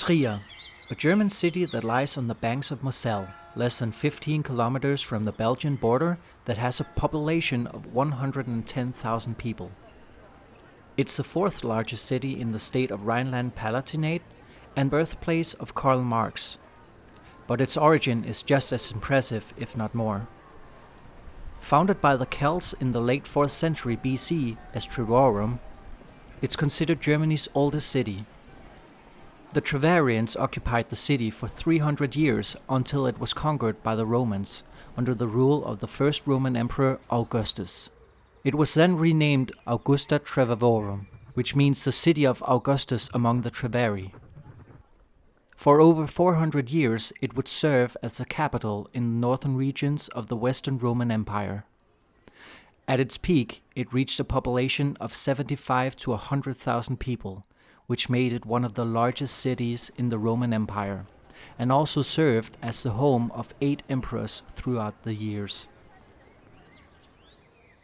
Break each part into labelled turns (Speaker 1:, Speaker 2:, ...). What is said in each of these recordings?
Speaker 1: Trier, a German city that lies on the banks of Moselle, less than 15 kilometers from the Belgian border, that has a population of 110,000 people. It's the fourth largest city in the state of Rhineland-Palatinate and birthplace of Karl Marx. But its origin is just as impressive, if not more. Founded by the Celts in the late 4th century BC as Treverorum, it's considered Germany's oldest city. The Treverians occupied the city for 300 years until it was conquered by the Romans under the rule of the first Roman emperor Augustus. It was then renamed Augusta Treverorum, which means the city of Augustus among the Treveri. For over 400 years it would serve as the capital in the northern regions of the Western Roman Empire. At its peak, it reached a population of 75 to 100,000 people, which made it one of the largest cities in the Roman Empire, and also served as the home of 8 emperors throughout the years.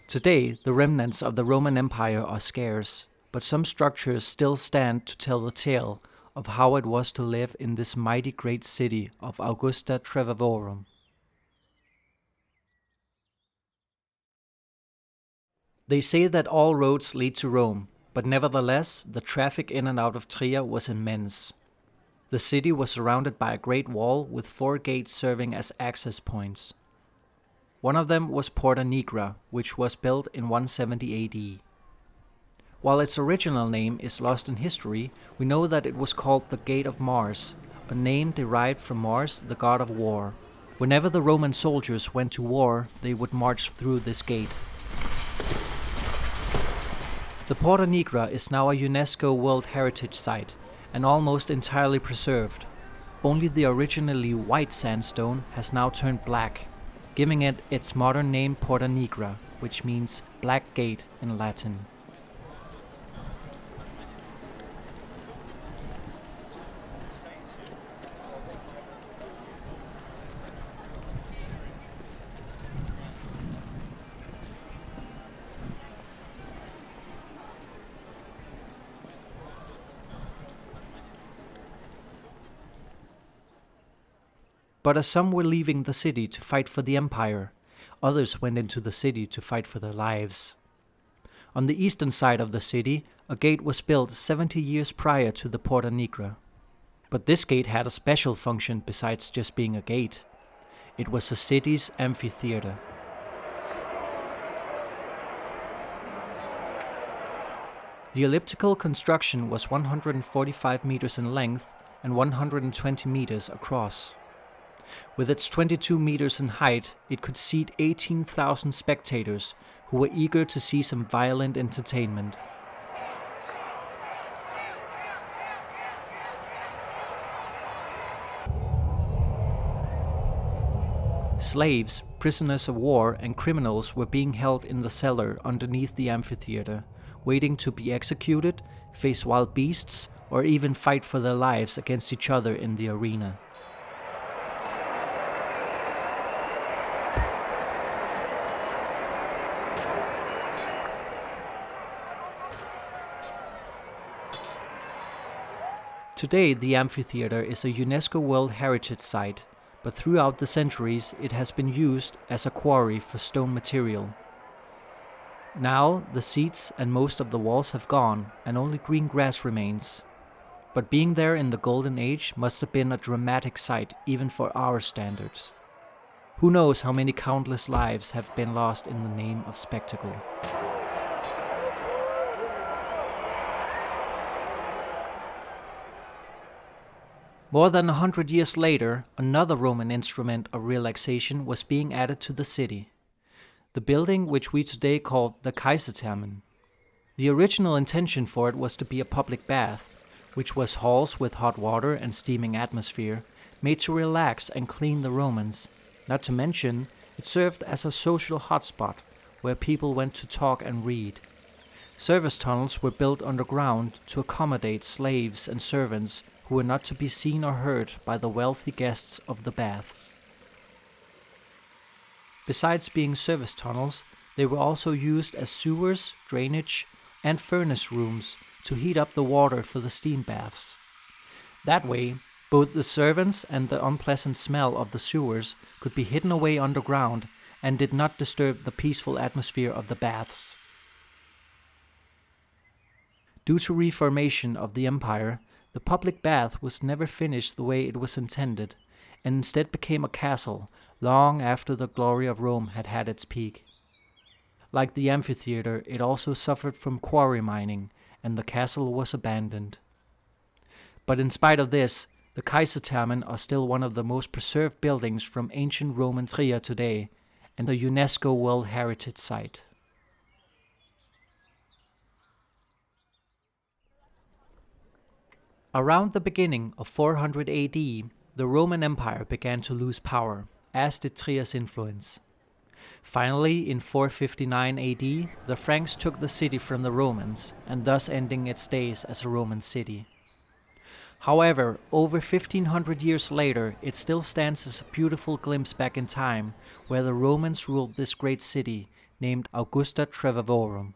Speaker 1: Today, the remnants of the Roman Empire are scarce, but some structures still stand to tell the tale of how it was to live in this mighty great city of Augusta Treverorum. They say that all roads lead to Rome, but nevertheless, the traffic in and out of Trier was immense. The city was surrounded by a great wall with 4 gates serving as access points. One of them was Porta Nigra, which was built in 170 AD. While its original name is lost in history, we know that it was called the Gate of Mars, a name derived from Mars, the god of war. Whenever the Roman soldiers went to war, they would march through this gate. The Porta Nigra is now a UNESCO World Heritage Site and almost entirely preserved. Only the originally white sandstone has now turned black, giving it its modern name Porta Nigra, which means Black Gate in Latin. But as some were leaving the city to fight for the empire, others went into the city to fight for their lives. On the eastern side of the city, a gate was built 70 years prior to the Porta Nigra. But this gate had a special function besides just being a gate. It was the city's amphitheater. The elliptical construction was 145 meters in length and 120 meters across. With its 22 meters in height, it could seat 18,000 spectators who were eager to see some violent entertainment. Slaves, prisoners of war, and criminals were being held in the cellar underneath the amphitheater, waiting to be executed, face wild beasts, or even fight for their lives against each other in the arena. Today, the amphitheater is a UNESCO World Heritage Site, but throughout the centuries it has been used as a quarry for stone material. Now, the seats and most of the walls have gone, and only green grass remains. But being there in the Golden Age must have been a dramatic sight even for our standards. Who knows how many countless lives have been lost in the name of spectacle. More than 100 years later, another Roman instrument of relaxation was being added to the city. The building which we today call the Kaiserthermen. The original intention for it was to be a public bath, which was halls with hot water and steaming atmosphere, made to relax and clean the Romans. Not to mention, it served as a social hotspot, where people went to talk and read. Service tunnels were built underground to accommodate slaves and servants who were not to be seen or heard by the wealthy guests of the baths. Besides being service tunnels, they were also used as sewers, drainage, and furnace rooms to heat up the water for the steam baths. That way, both the servants and the unpleasant smell of the sewers could be hidden away underground and did not disturb the peaceful atmosphere of the baths. Due to reformation of the empire, the public bath was never finished the way it was intended, and instead became a castle long after the glory of Rome had had its peak. Like the amphitheater, it also suffered from quarry mining, and the castle was abandoned. But in spite of this, the Kaiserthermen are still one of the most preserved buildings from ancient Roman Trier today, and a UNESCO World Heritage Site. Around the beginning of 400 AD, the Roman Empire began to lose power, as did Trier's influence. Finally, in 459 AD, the Franks took the city from the Romans, and thus ending its days as a Roman city. However, over 1500 years later, it still stands as a beautiful glimpse back in time, where the Romans ruled this great city, named Augusta Treverorum.